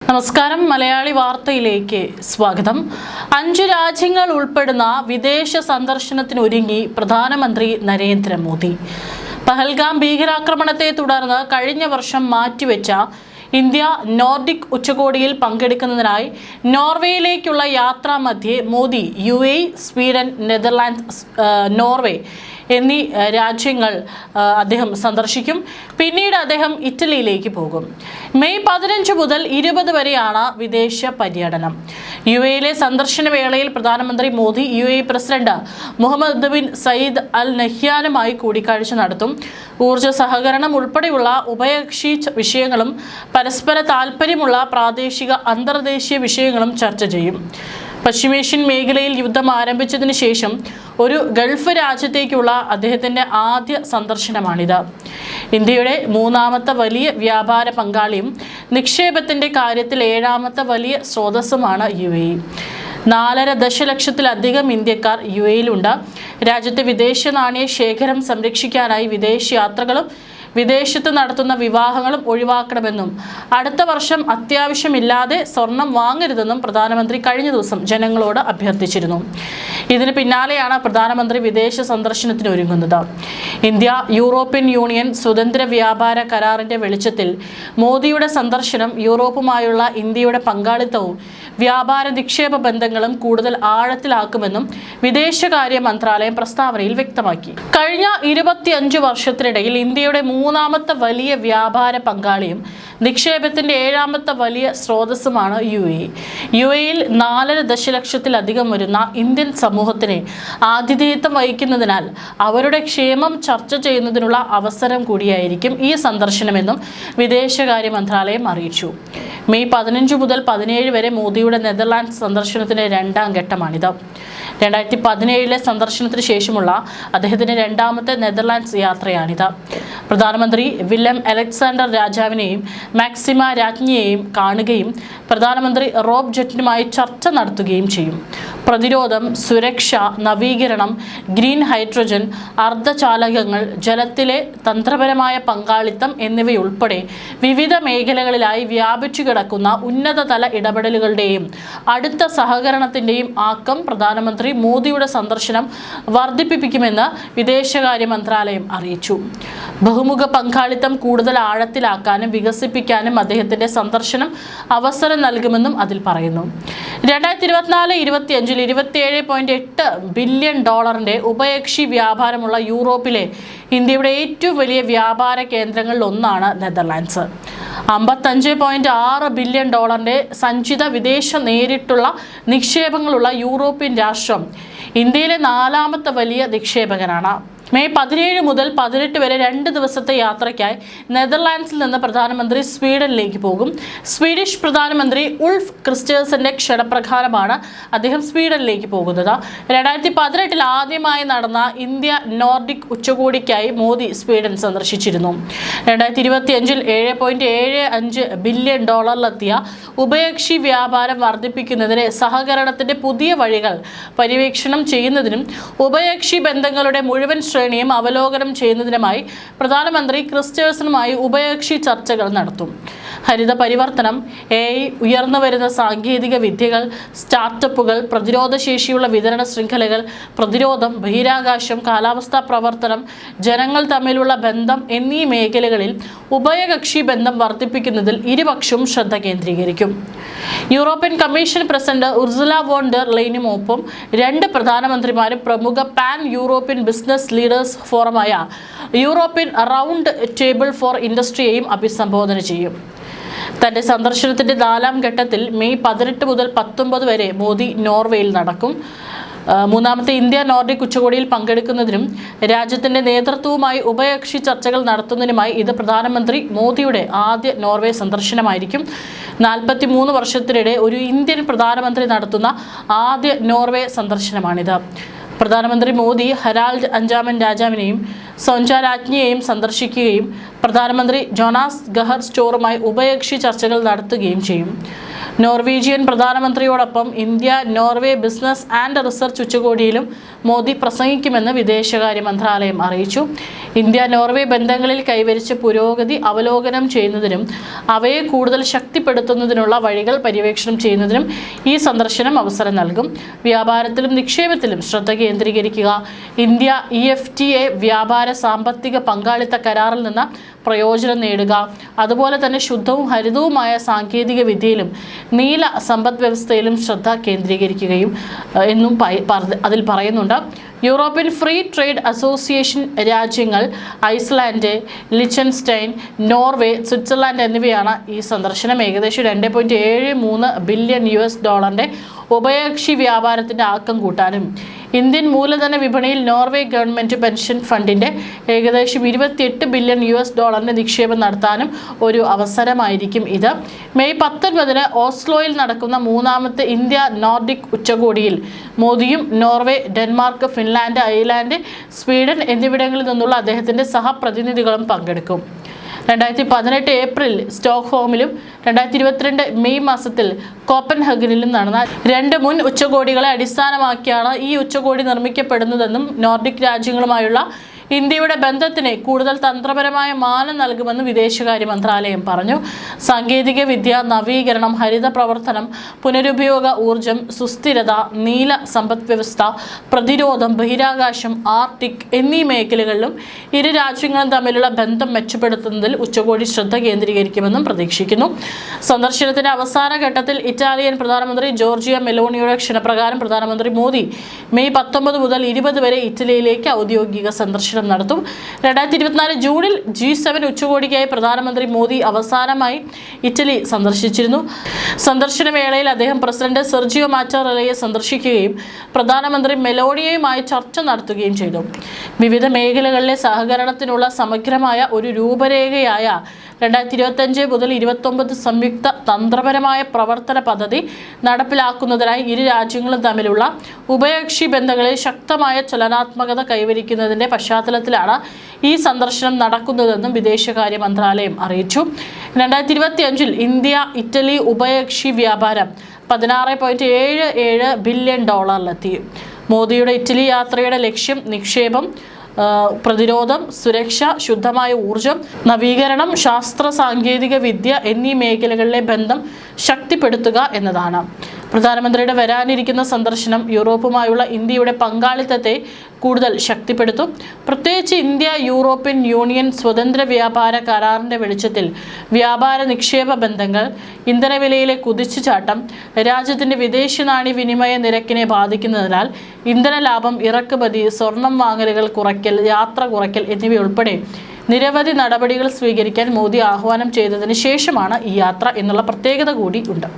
നമസ്കാരം. മലയാളി വാർത്തയിലേക്ക് സ്വാഗതം. 5 രാജ്യങ്ങൾ ഉൾപ്പെടുന്ന വിദേശ സന്ദർശനത്തിനൊരുങ്ങി പ്രധാനമന്ത്രി നരേന്ദ്രമോദി. പഹൽഗാം ഭീകരാക്രമണത്തെ തുടർന്ന് കഴിഞ്ഞ വർഷം മാറ്റിവെച്ച ഇന്ത്യ നോർഡിക് ഉച്ചകോടിയിൽ പങ്കെടുക്കുന്നതിനായി നോർവേയിലേക്കുള്ള യാത്രാമധ്യേ Modi UAE, Sweden, Netherlands, Norway എന്നീ രാജ്യങ്ങൾ അദ്ദേഹം സന്ദർശിക്കും. പിന്നീട് അദ്ദേഹം ഇറ്റലിയിലേക്ക് പോകും. മെയ് 15 മുതൽ 20 വരെയാണ് വിദേശ പര്യടനം. UAEയിലെ സന്ദർശന വേളയിൽ പ്രധാനമന്ത്രി Modi UAE president Mohammed bin Zayed Al നഹ്യാനുമായി കൂടിക്കാഴ്ച നടത്തും. ഊർജ്ജ സഹകരണം ഉൾപ്പെടെയുള്ള ഉഭയകക്ഷി വിഷയങ്ങളും പരസ്പര താൽപ്പര്യമുള്ള പ്രാദേശിക അന്തർദേശീയ വിഷയങ്ങളും ചർച്ച ചെയ്യും. പശ്ചിമേഷ്യൻ മേഖലയിൽ യുദ്ധം ആരംഭിച്ചതിന് ശേഷം ഒരു ഗൾഫ് രാജ്യത്തേക്കുള്ള അദ്ദേഹത്തിൻ്റെ ആദ്യ സന്ദർശനമാണിത്. ഇന്ത്യയുടെ 3ാമത്തെ വലിയ വ്യാപാര പങ്കാളിയും നിക്ഷേപത്തിൻ്റെ കാര്യത്തിൽ 7ാമത്തെ വലിയ സ്രോതസ്സുമാണ് UAE. 4.5 ദശലക്ഷത്തിലധികം ഇന്ത്യക്കാർ UAEയിലുണ്ട്. രാജ്യത്തെ വിദേശ നാണയ ശേഖരം സംരക്ഷിക്കാനായി വിദേശ യാത്രകളും വിദേശത്ത് നടത്തുന്ന വിവാഹങ്ങളും ഒഴിവാക്കണമെന്നും അടുത്ത വർഷം അത്യാവശ്യമില്ലാതെ സ്വർണം വാങ്ങരുതെന്നും പ്രധാനമന്ത്രി കഴിഞ്ഞ ദിവസം ജനങ്ങളോട് അഭ്യർത്ഥിച്ചിരുന്നു. ഇതിന് പിന്നാലെയാണ് പ്രധാനമന്ത്രി വിദേശ സന്ദർശനത്തിന് ഒരുങ്ങുന്നത്. ഇന്ത്യ യൂറോപ്യൻ യൂണിയൻ സ്വതന്ത്ര വ്യാപാര കരാറിന്റെ വെളിച്ചത്തിൽ മോദിയുടെ സന്ദർശനം യൂറോപ്പുമായുള്ള ഇന്ത്യയുടെ പങ്കാളിത്തവും വ്യാപാര നിക്ഷേപ ബന്ധങ്ങളും കൂടുതൽ ആഴത്തിലാക്കുമെന്നും വിദേശകാര്യ മന്ത്രാലയം പ്രസ്താവനയിൽ വ്യക്തമാക്കി. കഴിഞ്ഞ 25 വർഷത്തിനിടയിൽ ഇന്ത്യയുടെ 3ാമത്തെ വലിയ വ്യാപാര പങ്കാളിയും നിക്ഷേപത്തിന്റെ 7ാമത്തെ വലിയ സ്രോതസ്സുമാണ് UAE. UAEയിൽ 4.5 ദശലക്ഷത്തിലധികം വരുന്ന ഇന്ത്യൻ സമൂഹത്തിന് ആതിഥേയത്വം വഹിക്കുന്നതിനാൽ അവരുടെ ക്ഷേമം ചർച്ച ചെയ്യുന്നതിനുള്ള അവസരം കൂടിയായിരിക്കും ഈ സന്ദർശനമെന്നും വിദേശകാര്യ മന്ത്രാലയം അറിയിച്ചു. മെയ് 15 മുതൽ 17 വരെ മോദിയുടെ നെതർലാൻഡ്സ് സന്ദർശനത്തിന്റെ 2ാം ഘട്ടമാണിത്. 2017 സന്ദർശനത്തിന് ശേഷമുള്ള അദ്ദേഹത്തിന്റെ 2ാമത്തെ നെതർലാൻഡ്സ് യാത്രയാണിത്. പ്രധാനമന്ത്രി വില്ലം അലക്സാണ്ടർ രാജാവിനെയും മാക്സിമ രാജ്ഞിയെയും കാണുകയും പ്രധാനമന്ത്രി റോബ് ജെറ്റിനുമായി ചർച്ച നടത്തുകയും ചെയ്യും. പ്രതിരോധം, സുരക്ഷ, നവീകരണം, ഗ്രീൻ ഹൈഡ്രജൻ, അർദ്ധചാലകങ്ങൾ, ജലത്തിലെ തന്ത്രപരമായ പങ്കാളിത്തം എന്നിവയുൾപ്പെടെ വിവിധ മേഖലകളിലായി വ്യാപിച്ചു കിടക്കുന്ന ഉന്നതതല ഇടപെടലുകളുടെയും അടുത്ത സഹകരണത്തിൻ്റെയും ആക്കം പ്രധാനമന്ത്രി മോദിയുടെ സന്ദർശനം വർദ്ധിപ്പിക്കുമെന്ന് വിദേശകാര്യ മന്ത്രാലയം അറിയിച്ചു. ബഹുമുഖ പങ്കാളിത്തം കൂടുതൽ ആഴത്തിലാക്കാനും വികസിപ്പിക്കാനും അദ്ദേഹത്തിന്റെ സന്ദർശനം അവസരം നൽകുമെന്നും അതിൽ പറയുന്നു. 2024-25 $27.8 ബില്യൺ ഉഭയകക്ഷി വ്യാപാരമുള്ള യൂറോപ്പിലെ ഇന്ത്യയുടെ ഏറ്റവും വലിയ വ്യാപാര കേന്ദ്രങ്ങളിൽ ഒന്നാണ് നെതർലാൻഡ്സ്. $55.6 ബില്യൺ സഞ്ചിത വിദേശ നേരിട്ടുള്ള നിക്ഷേപങ്ങളുള്ള യൂറോപ്യൻ രാഷ്ട്രം ഇന്ത്യയിലെ 4ാമത്തെ വലിയ നിക്ഷേപകനാണ്. മെയ് 17 മുതൽ 18 വരെ 2 ദിവസത്തെ യാത്രയ്ക്കായി നെതർലാൻഡ്സിൽ നിന്ന് പ്രധാനമന്ത്രി സ്വീഡനിലേക്ക് പോകും. സ്വീഡിഷ് പ്രധാനമന്ത്രി ഉൾഫ് ക്രിസ്റ്റേഴ്സന്റെ ക്ഷണപ്രകാരമാണ് അദ്ദേഹം സ്വീഡനിലേക്ക് പോകുന്നത്. 2018 ആദ്യമായി നടന്ന ഇന്ത്യ നോർഡിക് ഉച്ചകോടിക്കായി മോദി സ്വീഡൻ സന്ദർശിച്ചിരുന്നു. 2025 $7.75 ബില്യൺ ഉഭയകക്ഷി വ്യാപാരം വർദ്ധിപ്പിക്കുന്നതിന് സഹകരണത്തിന്റെ പുതിയ വഴികൾ പര്യവേക്ഷണം ചെയ്യുന്നതിനും ഉഭയകക്ഷി ബന്ധങ്ങളുടെ മുഴുവൻ ശ്രേണിയും അവലോകനം ചെയ്യുന്നതിനുമായി പ്രധാനമന്ത്രി ക്രിസ്റ്റേഴ്സനുമായി ഉഭയകക്ഷി ചർച്ചകൾ നടത്തും. ഹരിത പരിവർത്തനം, AI, ഉയർന്നുവരുന്ന സാങ്കേതിക വിദ്യകൾ, സ്റ്റാർട്ടപ്പുകൾ, പ്രതിരോധശേഷിയുള്ള വിതരണ ശൃംഖലകൾ, പ്രതിരോധം, ബഹിരാകാശം, കാലാവസ്ഥാ പ്രവർത്തനം, ജനങ്ങൾ തമ്മിലുള്ള ബന്ധം എന്നീ മേഖലകളിൽ ഉഭയകക്ഷി ബന്ധം വർദ്ധിപ്പിക്കുന്നതിൽ ഇരുപക്ഷവും ശ്രദ്ധ കേന്ദ്രീകരിക്കും. European Commission president Ursula von der ലെയനുമൊപ്പം 2 പ്രധാനമന്ത്രിമാരും പ്രമുഖ പാൻ യൂറോപ്യൻ ബിസിനസ് ലീഡേഴ്സ് ഫോറമായ യൂറോപ്യൻ റൗണ്ട് ടേബിൾ ഫോർ ഇൻഡസ്ട്രിയെയും അഭിസംബോധന ചെയ്യും. തന്റെ സന്ദർശനത്തിന്റെ 4ാം ഘട്ടത്തിൽ മെയ് 18 മുതൽ 19 വരെ മോദി നോർവേയിൽ നടക്കും. 3ാമത്തെ ഇന്ത്യ നോർഡിക് ഉച്ചകോടിയിൽ പങ്കെടുക്കുന്നതിനും രാജ്യത്തിന്റെ നേതൃത്വവുമായി ഉഭയകക്ഷി ചർച്ചകൾ നടത്തുന്നതിനുമായി ഇത് പ്രധാനമന്ത്രി മോദിയുടെ ആദ്യ നോർവേ സന്ദർശനമായിരിക്കും. 43 വർഷത്തിനിടെ ഒരു ഇന്ത്യൻ പ്രധാനമന്ത്രി നടത്തുന്ന ആദ്യ നോർവേ സന്ദർശനമാണിത്. പ്രധാനമന്ത്രി മോദി ഹരാൾഡ് 5ാമൻ രാജാവിനെയും സോഞ്ച രാജ്ഞിയെയും സന്ദർശിക്കുകയും പ്രധാനമന്ത്രി ജോനാസ് ഗഹർ സ്റ്റോറുമായി ഉഭയകക്ഷി ചർച്ചകൾ നടത്തുകയും ചെയ്യും. നോർവീജിയൻ പ്രധാനമന്ത്രിയോടൊപ്പം India Norway business and research ഉച്ചകോടിയിലും മോദി പ്രസംഗിക്കുമെന്ന് വിദേശകാര്യ മന്ത്രാലയം അറിയിച്ചു. ഇന്ത്യ നോർവേ ബന്ധങ്ങളിൽ കൈവരിച്ച പുരോഗതി അവലോകനം ചെയ്യുന്നതിനും അവയെ കൂടുതൽ ശക്തിപ്പെടുത്തുന്നതിനുള്ള വഴികൾ പര്യവേക്ഷണം ചെയ്യുന്നതിനും ഈ സന്ദർശനം അവസരം നൽകും. വ്യാപാരത്തിലും നിക്ഷേപത്തിലും ശ്രദ്ധ കേന്ദ്രീകരിക്കുക. ഇന്ത്യ EFTA വ്യാപാര സാമ്പത്തിക പങ്കാളിത്ത കരാറിൽ നിന്ന് പ്രയോജനം നേടുക. അതുപോലെ തന്നെ ശുദ്ധവും ഹരിതവുമായ സാങ്കേതിക വിദ്യയിലും നീല സമ്പദ് വ്യവസ്ഥയിലും ശ്രദ്ധ കേന്ദ്രീകരിക്കുകയും എന്നും അതിൽ പറയുന്നുണ്ട്. യൂറോപ്യൻ ഫ്രീ ട്രേഡ് അസോസിയേഷൻ രാജ്യങ്ങൾ ഐസ്ലാൻഡ്, ലിച്ചൻസ്റ്റൈൻ, നോർവേ, സ്വിറ്റ്സർലാൻഡ് എന്നിവയാണ് ഈ സന്ദർശനം. ഏകദേശം $2.73 ബില്യൺ ഉഭയകക്ഷി വ്യാപാരത്തിന്റെ ആക്കം കൂട്ടാനും ഇന്ത്യൻ മൂലധന വിപണിയിൽ നോർവേ ഗവൺമെന്റ് പെൻഷൻ ഫണ്ടിന്റെ ഏകദേശം $28 ബില്യൺ നിക്ഷേപം നടത്താനും ഒരു അവസരമായിരിക്കും ഇത്. മെയ് 19 ഓസ്ലോയിൽ നടക്കുന്ന 3ാമത്തെ ഇന്ത്യ നോർഡിക് ഉച്ചകോടിയിൽ മോദിയും Norway, Denmark, Finland, Iceland, Sweden എന്നിവിടങ്ങളിൽ നിന്നുള്ള അദ്ദേഹത്തിന്റെ സഹപ്രതിനിധികളും പങ്കെടുക്കും. 2018 ഏപ്രിൽ സ്റ്റോക്ക്ഹോമിലും 2022 മെയ് മാസത്തിൽ കോപ്പൻഹഗനിലും നടന്ന 2 മുൻ ഉച്ചകോടികളെ അടിസ്ഥാനമാക്കിയാണ് ഈ ഉച്ചകോടി നിർമ്മിക്കപ്പെടുന്നതെന്നും നോർഡിക് രാജ്യങ്ങളുമായുള്ള ഇന്ത്യയുടെ ബന്ധത്തിന് കൂടുതൽ തന്ത്രപരമായ മാനം നൽകുമെന്ന് വിദേശകാര്യ മന്ത്രാലയം പറഞ്ഞു. സാങ്കേതിക വിദ്യ, നവീകരണം, ഹരിത പ്രവർത്തനം, പുനരുപയോഗ ഊർജം, സുസ്ഥിരത, നീല സമ്പദ് വ്യവസ്ഥ, പ്രതിരോധം, ബഹിരാകാശം, ആർട്ടിക് എന്നീ മേഖലകളിലും ഇരു രാജ്യങ്ങളും തമ്മിലുള്ള ബന്ധം മെച്ചപ്പെടുത്തുന്നതിൽ ഉച്ചകോടി ശ്രദ്ധ കേന്ദ്രീകരിക്കുമെന്നും പ്രതീക്ഷിക്കുന്നു. സന്ദർശനത്തിന്റെ അവസാന ഘട്ടത്തിൽ ഇറ്റാലിയൻ പ്രധാനമന്ത്രി ജോർജിയ മെലോണിയുടെ ക്ഷണപ്രകാരം പ്രധാനമന്ത്രി മോദി മെയ് 19 മുതൽ 20 വരെ ഇറ്റലിയിലേക്ക് ഔദ്യോഗിക സന്ദർശനം നടത്തും. 2024 ജൂണിൽ G7 ഉച്ചകോടിക്കായി പ്രധാനമന്ത്രി മോദി അവസാനമായി ഇറ്റലി സന്ദർശിച്ചിരുന്നു. സന്ദർശന വേളയിൽ അദ്ദേഹം പ്രസിഡന്റ് സെർജിയോ മാറ്ററെല്ലയെ സന്ദർശിക്കുകയും പ്രധാനമന്ത്രി മെലോണിയുമായി ചർച്ച നടത്തുകയും ചെയ്തു. വിവിധ മേഖലകളിലെ സഹകരണത്തിനുള്ള സമഗ്രമായ ഒരു രൂപരേഖയായ 2025 മുതൽ 29 സംയുക്ത തന്ത്രപരമായ പ്രവർത്തന പദ്ധതി നടപ്പിലാക്കുന്നതിനായി ഇരു രാജ്യങ്ങളും തമ്മിലുള്ള ഉഭയകക്ഷി ബന്ധങ്ങളിൽ ശക്തമായ ചലനാത്മകത കൈവരിക്കുന്നതിന്റെ പശ്ചാത്തലത്തിലാണ് ഈ സന്ദർശനം നടക്കുന്നതെന്നും വിദേശകാര്യ മന്ത്രാലയം അറിയിച്ചു. 2025 ഇന്ത്യ ഇറ്റലി ഉഭയകക്ഷി വ്യാപാരം $16.77 ബില്യൺ മോദിയുടെ ഇറ്റലി യാത്രയുടെ ലക്ഷ്യം നിക്ഷേപം, പ്രതിരോധം, സുരക്ഷ, ശുദ്ധമായ ഊർജം, നവീകരണം, ശാസ്ത്ര സാങ്കേതിക വിദ്യ എന്നീ മേഖലകളിലെ ബന്ധം ശക്തിപ്പെടുത്തുക എന്നതാണ്. പ്രധാനമന്ത്രിയുടെ വരാനിരിക്കുന്ന സന്ദർശനം യൂറോപ്പുമായുള്ള ഇന്ത്യയുടെ പങ്കാളിത്തത്തെ കൂടുതൽ ശക്തിപ്പെടുത്തും. പ്രത്യേകിച്ച് ഇന്ത്യ യൂറോപ്യൻ യൂണിയൻ സ്വതന്ത്ര വ്യാപാര കരാറിന്റെ വെളിച്ചത്തിൽ വ്യാപാര നിക്ഷേപ ബന്ധങ്ങൾ, ഇന്ധനവിലയിലെ കുതിച്ചുചാട്ടം, രാജ്യത്തിന്റെ വിദേശ നാണ്യ വിനിമയ നിരക്കിനെ ബാധിക്കുന്നതിനാൽ ഇന്ധന ലാഭം, ഇറക്കുമതി, സ്വർണം വാങ്ങലുകൾ കുറയ്ക്കൽ, യാത്ര കുറയ്ക്കൽ എന്നിവയുൾപ്പെടെ നിരവധി നടപടികൾ സ്വീകരിക്കാൻ മോദി ആഹ്വാനം ചെയ്തതിന് ശേഷമാണ് ഈ യാത്ര എന്നുള്ള പ്രത്യേകത കൂടി ഉണ്ട്.